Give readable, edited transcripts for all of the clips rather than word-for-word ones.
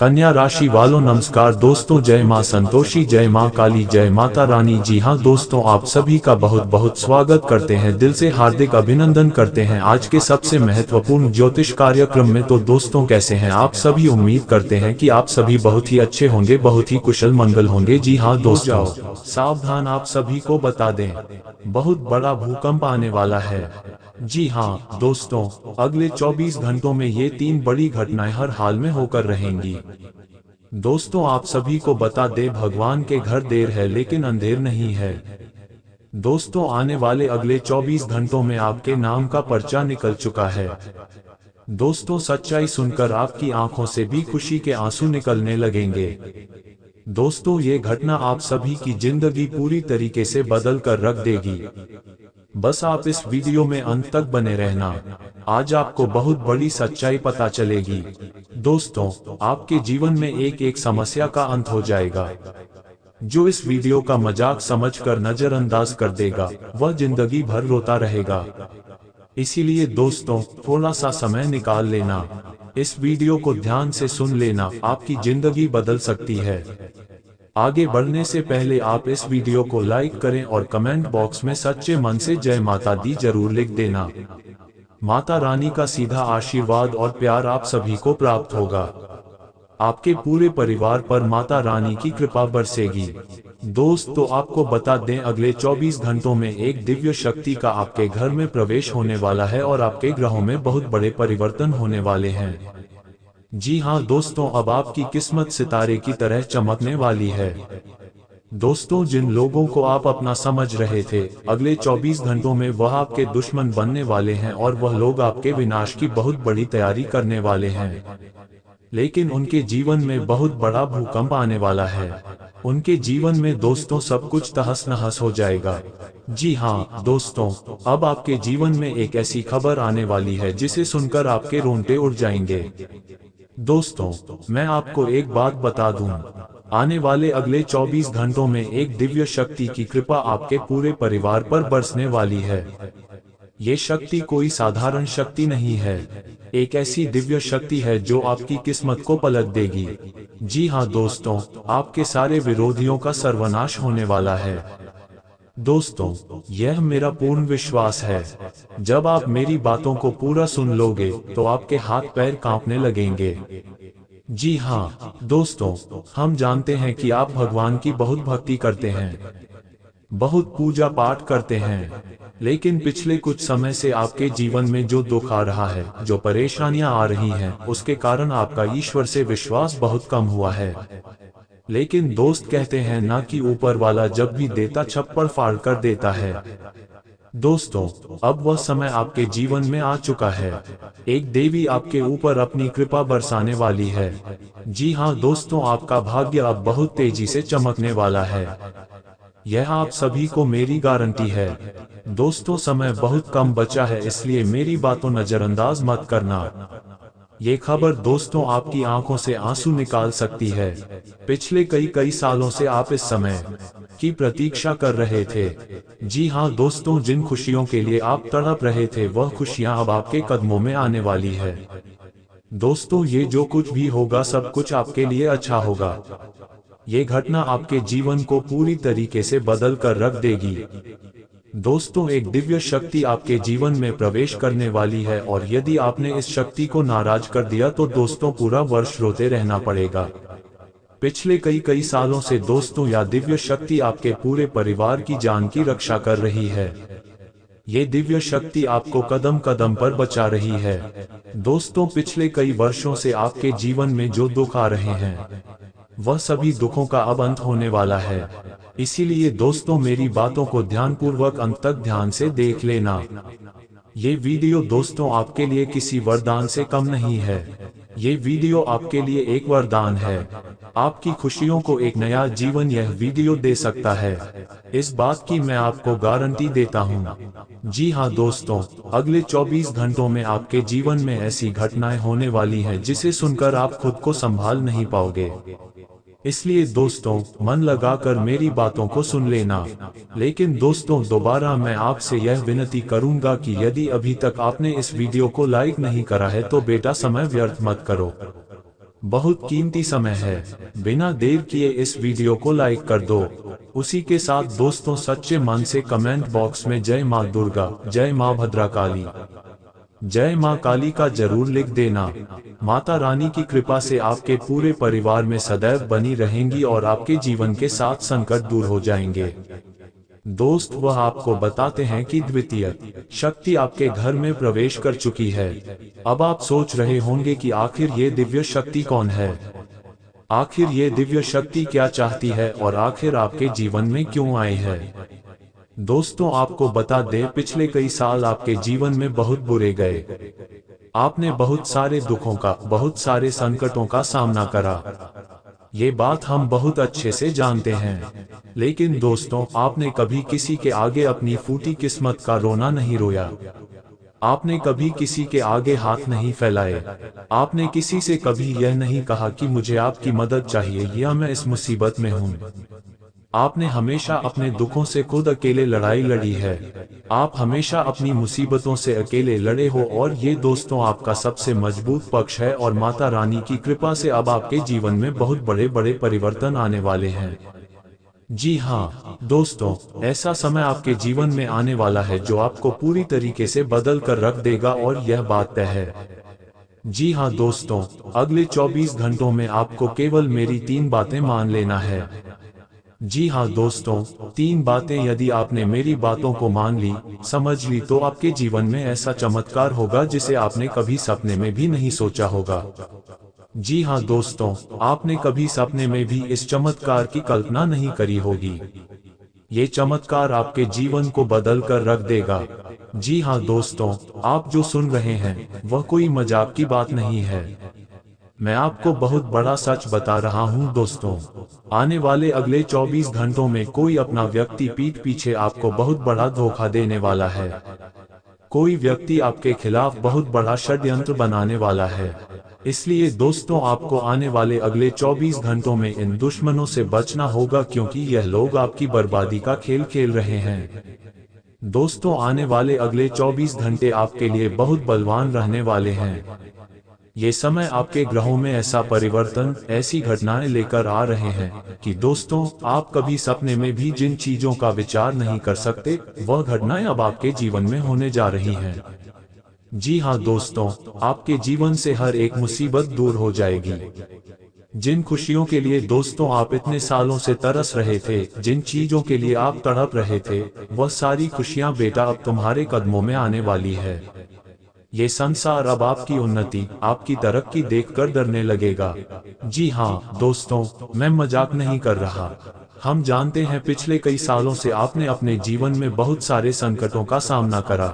कन्या राशि वालों नमस्कार दोस्तों, जय मां संतोषी, जय मां काली, जय माता रानी। जी हां दोस्तों, आप सभी का बहुत बहुत स्वागत करते हैं, दिल से हार्दिक अभिनंदन करते हैं आज के सबसे महत्वपूर्ण ज्योतिष कार्यक्रम में। तो दोस्तों कैसे हैं आप सभी? उम्मीद करते हैं कि आप सभी बहुत ही अच्छे होंगे, बहुत ही कुशल मंगल होंगे। जी हां दोस्तों, सावधान, आप सभी को बता दें बहुत बड़ा भूकंप आने वाला है। जी हाँ दोस्तों, अगले 24 घंटों में ये 3 बड़ी घटनाएं हर हाल में होकर रहेंगी। दोस्तों आप सभी को बता दें, भगवान के घर देर है लेकिन अंधेर नहीं है। दोस्तों आने वाले अगले 24 घंटों में आपके नाम का पर्चा निकल चुका है। दोस्तों सच्चाई सुनकर आपकी आंखों से भी खुशी के आंसू निकलने लगेंगे। दोस्तों ये घटना आप सभी की जिंदगी पूरी तरीके से बदल कर रख देगी। बस आप इस वीडियो में अंत तक बने रहना, आज आपको बहुत बड़ी सच्चाई पता चलेगी। दोस्तों आपके जीवन में एक एक समस्या का अंत हो जाएगा। जो इस वीडियो का मजाक समझकर नजरअंदाज कर देगा वह जिंदगी भर रोता रहेगा। इसीलिए दोस्तों थोड़ा सा समय निकाल लेना, इस वीडियो को ध्यान से सुन लेना, आपकी जिंदगी बदल सकती है। आगे बढ़ने से पहले आप इस वीडियो को लाइक करें और कमेंट बॉक्स में सच्चे मन से जय माता दी जरूर लिख देना। माता रानी का सीधा आशीर्वाद और प्यार आप सभी को प्राप्त होगा। आपके पूरे परिवार पर माता रानी की कृपा बरसेगी। दोस्तों आपको बता दें, अगले 24 घंटों में एक दिव्य शक्ति का आपके घर में प्रवेश होने वाला है और आपके ग्रहों में बहुत बड़े परिवर्तन होने वाले हैं। जी हाँ दोस्तों, अब आपकी किस्मत सितारे की तरह चमकने वाली है। दोस्तों जिन लोगों को आप अपना समझ रहे थे, अगले 24 घंटों में वह आपके दुश्मन बनने वाले हैं और वह लोग आपके विनाश की बहुत बड़ी तैयारी करने वाले हैं। लेकिन उनके जीवन में बहुत बड़ा भूकंप आने वाला है। उनके जीवन में दोस्तों सब कुछ तहस नहस हो जाएगा। जी हाँ दोस्तों, अब आपके जीवन में एक ऐसी खबर आने वाली है जिसे सुनकर आपके रोंगटे उड़ जाएंगे। दोस्तों मैं आपको एक बात बता दूं, आने वाले अगले 24 घंटों में एक दिव्य शक्ति की कृपा आपके पूरे परिवार पर बरसने वाली है। ये शक्ति कोई साधारण शक्ति नहीं है, एक ऐसी दिव्य शक्ति है जो आपकी किस्मत को पलट देगी। जी हाँ दोस्तों, आपके सारे विरोधियों का सर्वनाश होने वाला है। दोस्तों यह मेरा पूर्ण विश्वास है, जब आप मेरी बातों को पूरा सुन लोगे तो आपके हाथ पैर कांपने लगेंगे। जी हाँ दोस्तों, हम जानते हैं कि आप भगवान की बहुत भक्ति करते हैं, बहुत पूजा पाठ करते हैं, लेकिन पिछले कुछ समय से आपके जीवन में जो दुख आ रहा है, जो परेशानियां आ रही हैं, उसके कारण आपका ईश्वर से विश्वास बहुत कम हुआ है। लेकिन दोस्त कहते हैं ना कि ऊपर वाला जब भी देता छप्पड़ फाड़ कर देता है। दोस्तों अब वह समय आपके जीवन में आ चुका है, एक देवी आपके ऊपर अपनी कृपा बरसाने वाली है। जी हाँ दोस्तों, आपका भाग्य अब बहुत तेजी से चमकने वाला है, यह आप सभी को मेरी गारंटी है। दोस्तों समय बहुत कम बचा है, इसलिए मेरी बातों नजरअंदाज मत करना। ये खबर दोस्तों आपकी आंखों से आंसू निकाल सकती है। पिछले कई सालों से आप इस समय की प्रतीक्षा कर रहे थे। जी हाँ दोस्तों, जिन खुशियों के लिए आप तड़प रहे थे वह खुशियां अब आपके कदमों में आने वाली है। दोस्तों ये जो कुछ भी होगा सब कुछ आपके लिए अच्छा होगा। ये घटना आपके जीवन को पूरी तरीके से बदल कर रख देगी। दोस्तों एक दिव्य शक्ति आपके जीवन में प्रवेश करने वाली है और यदि आपने इस शक्ति को नाराज कर दिया तो दोस्तों पूरा वर्ष रोते रहना पड़ेगा। पिछले कई सालों से दोस्तों यह दिव्य शक्ति आपके पूरे परिवार की जान की रक्षा कर रही है। ये दिव्य शक्ति आपको कदम कदम पर बचा रही है। दोस्तों पिछले कई वर्षों से आपके जीवन में जो दुख आ रहे हैं वह सभी दुखों का अब अंत होने वाला है। इसीलिए दोस्तों मेरी बातों को ध्यानपूर्वक अंत तक ध्यान से देख लेना। ये वीडियो दोस्तों आपके लिए किसी वरदान से कम नहीं है, ये वीडियो आपके लिए एक वरदान है। आपकी खुशियों को एक नया जीवन यह वीडियो दे सकता है, इस बात की मैं आपको गारंटी देता हूँ। जी हाँ दोस्तों, अगले 24 घंटों में आपके जीवन में ऐसी घटनाएं होने वाली हैं जिसे सुनकर आप खुद को संभाल नहीं पाओगे। इसलिए दोस्तों मन लगाकर मेरी बातों को सुन लेना। लेकिन दोस्तों दोबारा मैं आपसे यह विनती करूंगा कि यदि अभी तक आपने इस वीडियो को लाइक नहीं करा है तो बेटा समय व्यर्थ मत करो। बहुत कीमती समय है। बिना देर किए इस वीडियो को लाइक कर दो। उसी के साथ दोस्तों सच्चे मन से कमेंट बॉक्स में जय माँ दुर्गा, जय माँ भद्रकाली, जय माँ काली का जरूर लिख देना। माता रानी की कृपा से आपके पूरे परिवार में सदैव बनी रहेंगी और आपके जीवन के साथ संकट दूर हो जाएंगे। दोस्त वह आपको बताते हैं कि द्वितीय शक्ति आपके घर में प्रवेश कर चुकी है। अब आप सोच रहे होंगे कि आखिर ये दिव्य शक्ति कौन है, आखिर ये दिव्य शक्ति क्या चाहती है और आखिर आपके जीवन में क्यों आई है। दोस्तों आपको बता दें, पिछले कई साल आपके जीवन में बहुत बुरे गए। आपने बहुत सारे दुखों का, बहुत सारे संकटों का सामना करा। ये बात हम बहुत अच्छे से जानते हैं। लेकिन दोस्तों आपने कभी किसी के आगे अपनी फूटी किस्मत का रोना नहीं रोया। आपने कभी किसी के आगे हाथ नहीं फैलाए। आपने किसी से कभी यह नहीं कहा कि मुझे आपकी मदद चाहिए या मैं इस मुसीबत में हूँ। आपने हमेशा अपने दुखों से खुद अकेले लड़ाई लड़ी है। आप हमेशा अपनी मुसीबतों से अकेले लड़े हो और ये दोस्तों आपका सबसे मजबूत पक्ष है और माता रानी की कृपा से अब आपके जीवन में बहुत बड़े बड़े परिवर्तन आने वाले हैं। जी हाँ दोस्तों, ऐसा समय आपके जीवन में आने वाला है जो आपको पूरी तरीके से बदल कर रख देगा और यह बात तय है। जी हाँ दोस्तों, अगले 24 घंटों में आपको केवल मेरी 3 बातें मान लेना है। जी हाँ दोस्तों, 3 बातें यदि आपने मेरी बातों को मान ली, समझ ली, तो आपके जीवन में ऐसा चमत्कार होगा जिसे आपने कभी सपने में भी नहीं सोचा होगा। जी हाँ दोस्तों, आपने कभी सपने में भी इस चमत्कार की कल्पना नहीं करी होगी। ये चमत्कार आपके जीवन को बदल कर रख देगा। जी हाँ दोस्तों, आप जो सुन रहे हैं वह कोई मजाक की बात नहीं है। मैं आपको बहुत बड़ा सच बता रहा हूँ दोस्तों। आने वाले अगले 24 घंटों में कोई अपना व्यक्ति पीठ पीछे आपको बहुत बड़ा धोखा देने वाला है। कोई व्यक्ति आपके खिलाफ बहुत बड़ा षड्यंत्र बनाने वाला है। इसलिए दोस्तों आपको आने वाले अगले 24 घंटों में इन दुश्मनों से बचना होगा, क्योंकि यह लोग आपकी बर्बादी का खेल खेल रहे हैं। दोस्तों आने वाले अगले 24 घंटे आपके लिए बहुत बलवान रहने वाले हैं। ये समय आपके ग्रहों में ऐसा परिवर्तन, ऐसी घटनाएं लेकर आ रहे हैं कि दोस्तों आप कभी सपने में भी जिन चीजों का विचार नहीं कर सकते, वह घटनाएं अब आपके जीवन में होने जा रही हैं। जी हाँ दोस्तों, आपके जीवन से हर एक मुसीबत दूर हो जाएगी। जिन खुशियों के लिए दोस्तों आप इतने सालों से तरस रहे थे, जिन चीजों के लिए आप तड़प रहे थे, वह सारी खुशियां बेटा अब तुम्हारे कदमों में आने वाली है। ये संसार अब आपकी उन्नति, आपकी तरक्की देखकर डरने लगेगा। जी हाँ दोस्तों, मैं मजाक नहीं कर रहा। हम जानते हैं पिछले कई सालों से आपने अपने जीवन में बहुत सारे संकटों का सामना करा।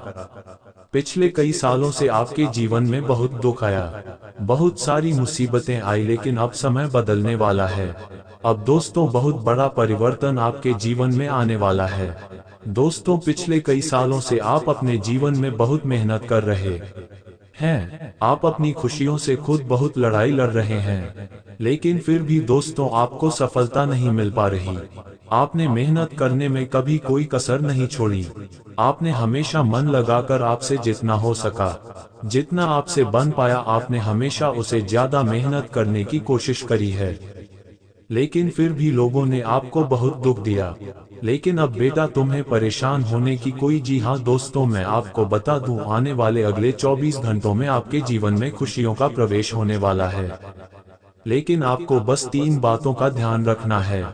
पिछले कई सालों से आपके जीवन में बहुत दुख आया, बहुत सारी मुसीबतें आई, लेकिन अब समय बदलने वाला है। अब दोस्तों बहुत बड़ा परिवर्तन आपके जीवन में आने वाला है। दोस्तों पिछले कई सालों से आप अपने जीवन में बहुत मेहनत कर रहे हैं। आप अपनी खुशियों से खुद बहुत लड़ाई लड़ रहे हैं, लेकिन फिर भी दोस्तों आपको सफलता नहीं मिल पा रही। आपने मेहनत करने में कभी कोई कसर नहीं छोड़ी। आपने हमेशा मन लगाकर आपसे जितना हो सका, जितना आपसे बन पाया, आपने हमेशा उसे ज्यादा मेहनत करने की कोशिश करी है। लेकिन फिर भी लोगों ने आपको बहुत दुख दिया। लेकिन अब बेटा तुम्हें परेशान होने की कोई, जी हाँ दोस्तों, मैं आपको बता दूं, आने वाले अगले 24 घंटों में आपके जीवन में खुशियों का प्रवेश होने वाला है। लेकिन आपको बस 3 बातों का ध्यान रखना है।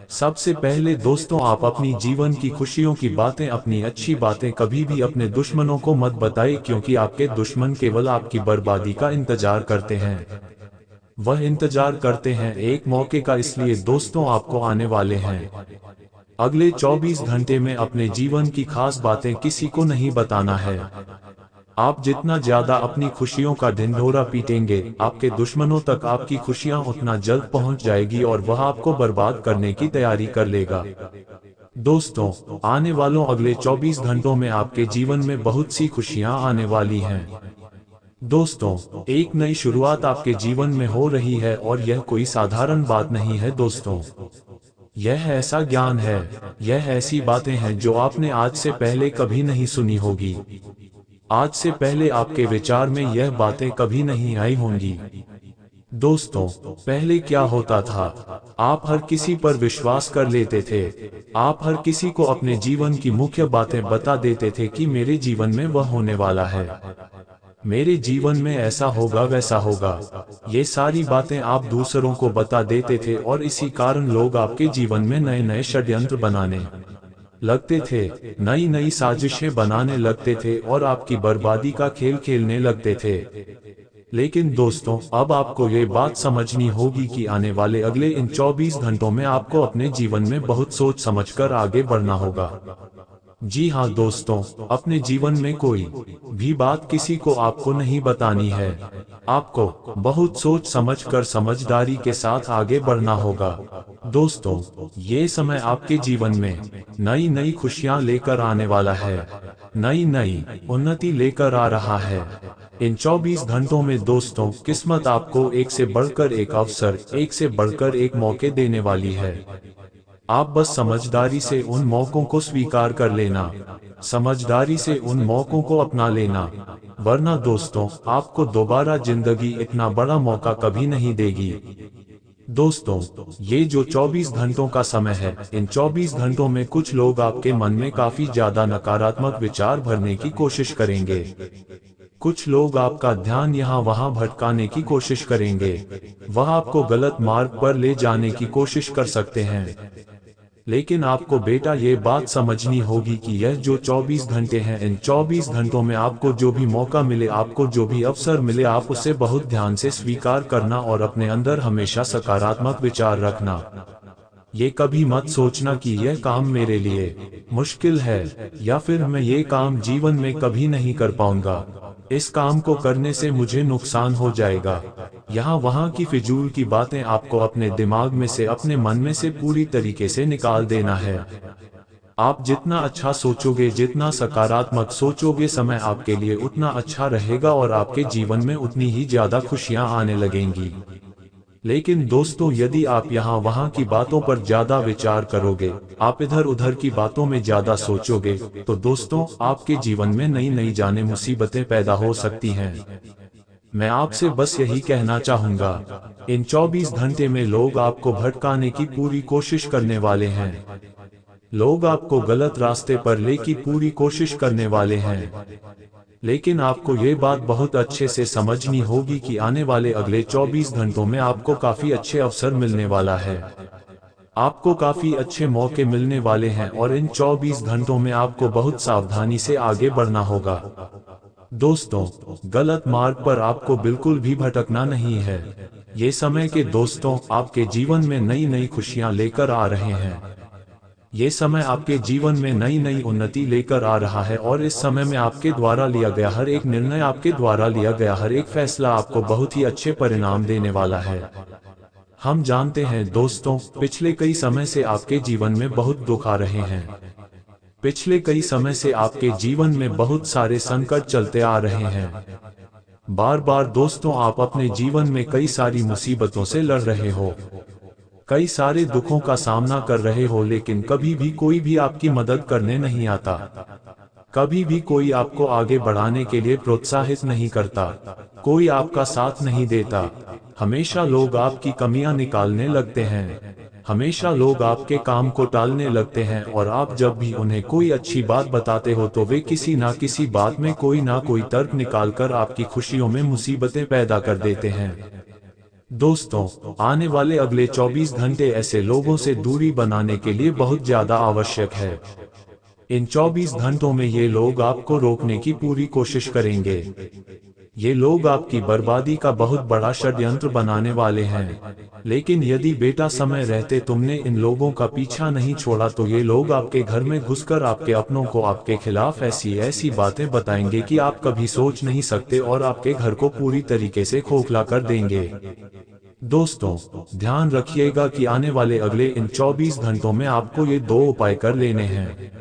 सबसे पहले दोस्तों, आप अपनी जीवन की खुशियों की बातें, अपनी अच्छी बातें कभी भी अपने दुश्मनों को मत बताइए, क्योंकि आपके दुश्मन केवल आपकी बर्बादी का इंतजार करते हैं। वह इंतजार करते हैं एक मौके का। इसलिए दोस्तों आपको आने वाले हैं अगले 24 घंटे में अपने जीवन की खास बातें किसी को नहीं बताना है। आप जितना ज्यादा अपनी खुशियों का ढिंढोरा पीटेंगे, आपके दुश्मनों तक आपकी खुशियां उतना जल्द पहुंच जाएगी और वह आपको बर्बाद करने की तैयारी कर लेगा। दोस्तों आने वालों अगले 24 घंटों में आपके जीवन में बहुत सी खुशियां आने वाली हैं। दोस्तों एक नई शुरुआत आपके जीवन में हो रही है और यह कोई साधारण बात नहीं है। दोस्तों यह ऐसा ज्ञान है, यह ऐसी बातें हैं जो आपने आज से पहले कभी नहीं सुनी होगी। आज से पहले आपके विचार में यह बातें कभी नहीं आई होंगी। दोस्तों, पहले क्या होता था, आप हर किसी पर विश्वास कर लेते थे। आप हर किसी को अपने जीवन की मुख्य बातें बता देते थे कि मेरे जीवन में वह होने वाला है, मेरे जीवन में ऐसा होगा वैसा होगा। ये सारी बातें आप दूसरों को बता देते थे और इसी कारण लोग आपके जीवन में नए नए षड्यंत्र बनाने लगते थे, नई नई साजिशें बनाने लगते थे और आपकी बर्बादी का खेल खेलने लगते थे। लेकिन दोस्तों, अब आपको ये बात समझनी होगी कि आने वाले अगले इन 24 घंटों में आपको अपने जीवन में बहुत सोच समझकर आगे बढ़ना होगा। जी हाँ दोस्तों, अपने जीवन में कोई भी बात किसी को आपको नहीं बतानी है। आपको बहुत सोच समझकर समझदारी के साथ आगे बढ़ना होगा। दोस्तों, ये समय आपके जीवन में नई नई खुशियां लेकर आने वाला है, नई नई उन्नति लेकर आ रहा है। इन 24 घंटों में दोस्तों, किस्मत आपको एक से बढ़कर एक अवसर, एक से बढ़कर एक मौके देने वाली है। आप बस समझदारी से उन मौकों को स्वीकार कर लेना, समझदारी से उन मौकों को अपना लेना, वरना दोस्तों आपको दोबारा जिंदगी इतना बड़ा मौका कभी नहीं देगी। दोस्तों, ये जो 24 घंटों का समय है, इन 24 घंटों में कुछ लोग आपके मन में काफी ज्यादा नकारात्मक विचार भरने की कोशिश करेंगे। कुछ लोग आपका ध्यान यहाँ वहाँ भटकाने की कोशिश करेंगे, वह आपको गलत मार्ग पर ले जाने की कोशिश कर सकते हैं। लेकिन आपको बेटा ये बात समझनी होगी कि यह जो 24 घंटे हैं, इन 24 घंटों में आपको जो भी मौका मिले, आपको जो भी अवसर मिले, आप उसे बहुत ध्यान से स्वीकार करना और अपने अंदर हमेशा सकारात्मक विचार रखना। ये कभी मत सोचना कि यह काम मेरे लिए मुश्किल है या फिर मैं ये काम जीवन में कभी नहीं कर पाऊंगा, इस काम को करने से मुझे नुकसान हो जाएगा। यहाँ वहाँ की फिजूल की बातें आपको अपने दिमाग में से, अपने मन में से पूरी तरीके से निकाल देना है। आप जितना अच्छा सोचोगे, जितना सकारात्मक सोचोगे, समय आपके लिए उतना अच्छा रहेगा और आपके जीवन में उतनी ही ज्यादा खुशियाँ आने लगेंगी। लेकिन दोस्तों, यदि आप यहाँ वहाँ की बातों पर ज्यादा विचार करोगे, आप इधर उधर की बातों में ज्यादा सोचोगे, तो दोस्तों आपके जीवन में नई नई जाने मुसीबतें पैदा हो सकती हैं। मैं आपसे बस यही कहना चाहूंगा, इन 24 घंटे में लोग आपको भटकाने की पूरी कोशिश करने वाले हैं, लोग आपको गलत रास्ते पर ले की पूरी कोशिश करने वाले हैं। लेकिन आपको ये बात बहुत अच्छे से समझनी होगी कि आने वाले अगले 24 घंटों में आपको काफी अच्छे अवसर मिलने वाला है, आपको काफी अच्छे मौके मिलने वाले हैं और इन 24 घंटों में आपको बहुत सावधानी से आगे बढ़ना होगा। दोस्तों, गलत मार्ग पर आपको बिल्कुल भी भटकना नहीं है। ये समय के दोस्तों आपके जीवन में नई नई खुशियां लेकर आ रहे हैं, ये समय आपके जीवन में नई नई उन्नति लेकर आ रहा है और इस समय में आपके द्वारा लिया गया हर एक निर्णय, आपके द्वारा लिया गया हर एक फैसला आपको बहुत ही अच्छे परिणाम देने वाला है। हम जानते हैं दोस्तों, पिछले कई समय से आपके जीवन में बहुत दुख आ रहे हैं, पिछले कई समय से आपके जीवन में बहुत सारे संकट चलते आ रहे हैं। बार बार दोस्तों आप अपने जीवन में कई सारी मुसीबतों से लड़ रहे हो, कई सारे दुखों का सामना कर रहे हो, लेकिन कभी भी कोई भी आपकी मदद करने नहीं आता, कभी भी कोई आपको आगे बढ़ाने के लिए प्रोत्साहित नहीं करता, कोई आपका साथ नहीं देता। हमेशा लोग आपकी कमियां निकालने लगते हैं, हमेशा लोग आपके काम को टालने लगते हैं और आप जब भी उन्हें कोई अच्छी बात बताते हो तो वे किसी ना किसी बात में कोई ना कोई तर्क निकालकर आपकी खुशियों में मुसीबतें पैदा कर देते हैं। दोस्तों, आने वाले अगले 24 घंटे ऐसे लोगों से दूरी बनाने के लिए बहुत ज्यादा आवश्यक है। इन 24 घंटों में ये लोग आपको रोकने की पूरी कोशिश करेंगे, ये लोग आपकी बर्बादी का बहुत बड़ा षड्यंत्र बनाने वाले हैं। लेकिन यदि बेटा समय रहते तुमने इन लोगों का पीछा नहीं छोड़ा तो ये लोग आपके घर में घुसकर आपके अपनों को आपके खिलाफ ऐसी ऐसी बातें बताएंगे कि आप कभी सोच नहीं सकते और आपके घर को पूरी तरीके से खोखला कर देंगे। दोस्तों, ध्यान रखिएगा कि आने वाले अगले इन 24 घंटों में आपको ये 2 उपाय कर लेने हैं।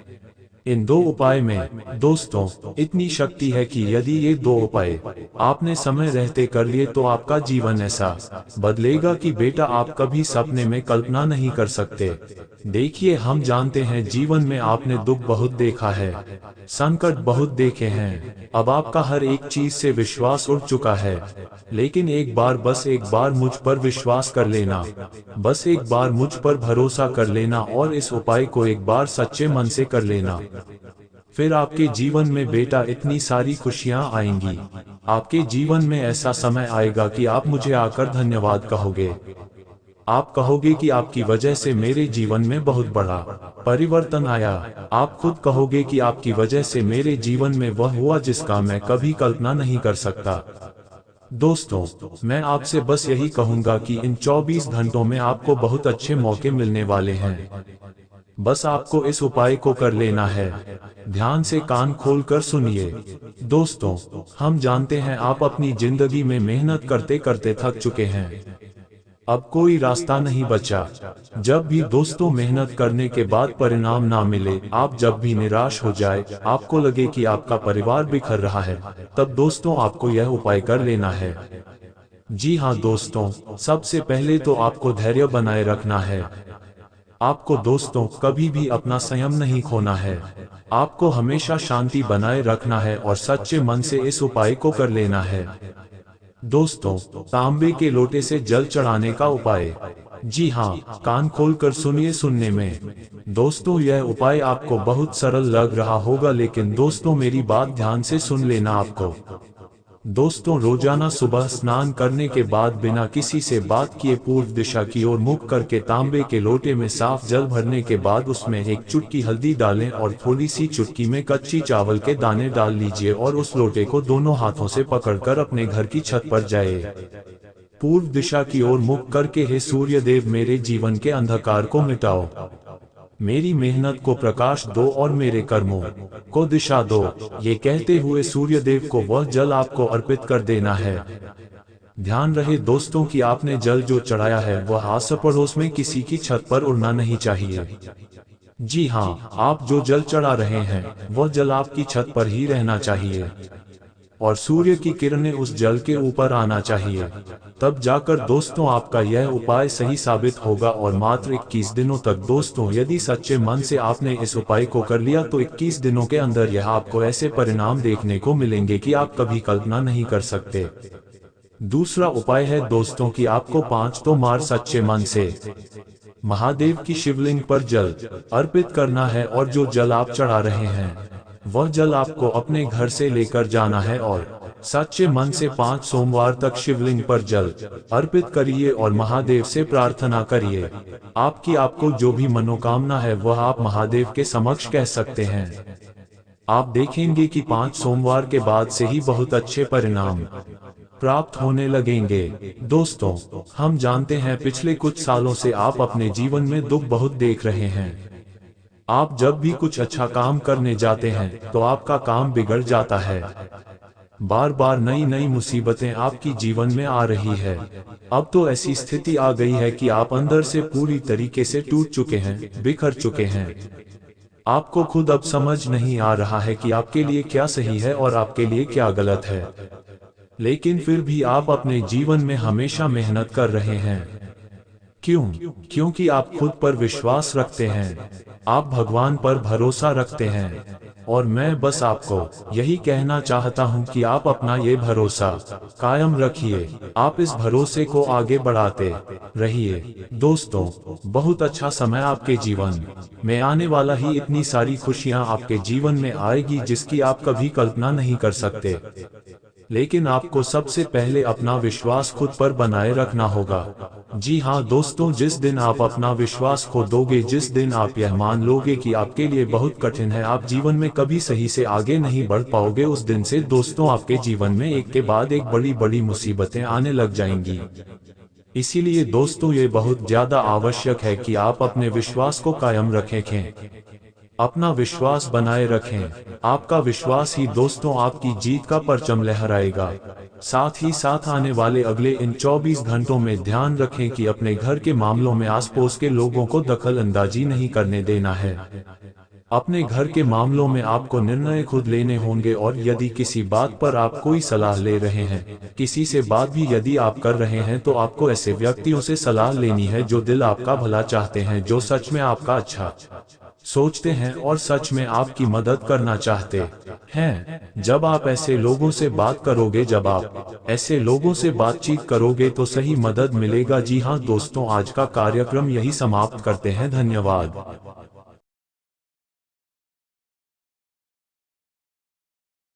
इन 2 उपाय में दोस्तों इतनी शक्ति है कि यदि ये 2 उपाय आपने समय रहते कर लिए तो आपका जीवन ऐसा बदलेगा कि बेटा आप कभी सपने में कल्पना नहीं कर सकते। देखिए, हम जानते हैं जीवन में आपने दुख बहुत देखा है, संकट बहुत देखे हैं। अब आपका हर एक चीज से विश्वास उठ चुका है। लेकिन एक बार, बस एक बार मुझ पर विश्वास कर लेना, बस एक बार मुझ पर भरोसा कर लेना और इस उपाय को एक बार सच्चे मन से कर लेना। फिर आपके जीवन में बेटा इतनी सारी खुशियां आएंगी। आपके जीवन में ऐसा समय आएगा कि आप मुझे आकर धन्यवाद कहोगे। आप कहोगे कि आपकी वजह से मेरे जीवन में बहुत बड़ा परिवर्तन आया। आप खुद कहोगे कि आपकी वजह से मेरे जीवन में वह हुआ जिसका मैं कभी कल्पना नहीं कर सकता। दोस्तों, मैं आपसे बस यही कहूंगा कि इन 24 घंटों में आपको बहुत अच्छे मौके मिलने वाले हैं। बस आपको इस उपाय को कर लेना है। ध्यान से कान खोलकर सुनिए। दोस्तों, हम जानते हैं आप अपनी जिंदगी में मेहनत करते करते थक चुके हैं। अब कोई रास्ता नहीं बचा। जब भी दोस्तों मेहनत करने के बाद परिणाम ना मिले, आप जब भी निराश हो जाए, आपको लगे कि आपका परिवार बिखर रहा है, तब दोस्तों आपको यह उपाय कर लेना है। जी हाँ दोस्तों, सबसे पहले तो आपको धैर्य बनाए रखना है। आपको दोस्तों कभी भी अपना संयम नहीं खोना है। आपको हमेशा शांति बनाए रखना है और सच्चे मन से इस उपाय को कर लेना है। दोस्तों, तांबे के लोटे से जल चढ़ाने का उपाय। जी हाँ, कान खोलकर सुनिए। सुनने में दोस्तों यह उपाय आपको बहुत सरल लग रहा होगा, लेकिन दोस्तों मेरी बात ध्यान से सुन लेना। आपको दोस्तों रोजाना सुबह स्नान करने के बाद बिना किसी से बात किए पूर्व दिशा की ओर मुख करके तांबे के लोटे में साफ जल भरने के बाद उसमें एक चुटकी हल्दी डालें और थोड़ी सी चुटकी में कच्ची चावल के दाने डाल लीजिए और उस लोटे को दोनों हाथों से पकड़कर अपने घर की छत पर जाए। पूर्व दिशा की ओर मुख करके, हे सूर्य देव, मेरे जीवन के अंधकार को मिटाओ, मेरी मेहनत को प्रकाश दो और मेरे कर्मों को दिशा दो। ये कहते हुए सूर्य देव को वह जल आपको अर्पित कर देना है। ध्यान रहे दोस्तों कि आपने जल जो चढ़ाया है वह आस पड़ोस में किसी की छत पर उड़ना नहीं चाहिए। जी हाँ, आप जो जल चढ़ा रहे हैं वह जल आपकी छत पर ही रहना चाहिए और सूर्य की किरणें उस जल के ऊपर आना चाहिए। तब जाकर दोस्तों आपका यह उपाय सही साबित होगा। और मात्र 21 दिनों तक दोस्तों, यदि सच्चे मन से आपने इस उपाय को कर लिया तो 21 दिनों के अंदर यह आपको ऐसे परिणाम देखने को मिलेंगे कि आप कभी कल्पना नहीं कर सकते। दूसरा उपाय है दोस्तों कि आपको 5 तोमार सच्चे मन से महादेव की शिवलिंग पर जल अर्पित करना है और जो जल आप चढ़ा रहे हैं वह जल आपको अपने घर से लेकर जाना है और सच्चे मन से 5 सोमवार तक शिवलिंग पर जल अर्पित करिए और महादेव से प्रार्थना करिए। आपको जो भी मनोकामना है वह आप महादेव के समक्ष कह सकते हैं। आप देखेंगे कि 5 सोमवार के बाद से ही बहुत अच्छे परिणाम प्राप्त होने लगेंगे। दोस्तों, हम जानते हैं पिछले कुछ सालों से आप अपने जीवन में दुख बहुत देख रहे हैं। आप जब भी कुछ अच्छा काम करने जाते हैं तो आपका काम बिगड़ जाता है। बार बार नई नई मुसीबतें आपकी जीवन में आ रही है। अब तो ऐसी स्थिति आ गई है कि आप अंदर से पूरी तरीके से टूट चुके हैं, बिखर चुके हैं। आपको खुद अब समझ नहीं आ रहा है कि आपके लिए क्या सही है और आपके लिए क्या गलत है। लेकिन फिर भी आप अपने जीवन में हमेशा मेहनत कर रहे हैं। क्यों? क्योंकि आप खुद पर विश्वास रखते हैं, आप भगवान पर भरोसा रखते हैं। और मैं बस आपको यही कहना चाहता हूं कि आप अपना ये भरोसा कायम रखिए। आप इस भरोसे को आगे बढ़ाते रहिए। दोस्तों, बहुत अच्छा समय आपके जीवन में आने वाला ही। इतनी सारी खुशियां आपके जीवन में आएगी जिसकी आप कभी कल्पना नहीं कर सकते। लेकिन आपको सबसे पहले अपना विश्वास खुद पर बनाए रखना होगा। जी हाँ दोस्तों, जिस दिन आप अपना विश्वास खो दोगे, जिस दिन आप यह मान लोगे कि आपके लिए बहुत कठिन है, आप जीवन में कभी सही से आगे नहीं बढ़ पाओगे, उस दिन से दोस्तों आपके जीवन में एक के बाद एक बड़ी बड़ी मुसीबतें आने लग जाएंगी। इसीलिए दोस्तों ये बहुत ज्यादा आवश्यक है कि आप अपने विश्वास को कायम रखें, अपना विश्वास बनाए रखें। आपका विश्वास ही दोस्तों आपकी जीत का परचम लहराएगा। साथ ही साथ आने वाले अगले इन 24 घंटों में ध्यान रखें कि अपने घर के मामलों में आस पड़ोस के लोगों को दखल अंदाजी नहीं करने देना है। अपने घर के मामलों में आपको निर्णय खुद लेने होंगे, और यदि किसी बात पर आप कोई सलाह ले रहे हैं, किसी से बात भी यदि आप कर रहे हैं, तो आपको ऐसे व्यक्तियों से सलाह लेनी है जो दिल आपका भला चाहते हैं, जो सच में आपका अच्छा सोचते हैं और सच में आपकी मदद करना चाहते हैं। जब आप ऐसे लोगों से बात करोगे, जब आप ऐसे लोगों से बातचीत करोगे तो सही मदद मिलेगा। जी हाँ दोस्तों, आज का कार्यक्रम यही समाप्त करते हैं। धन्यवाद।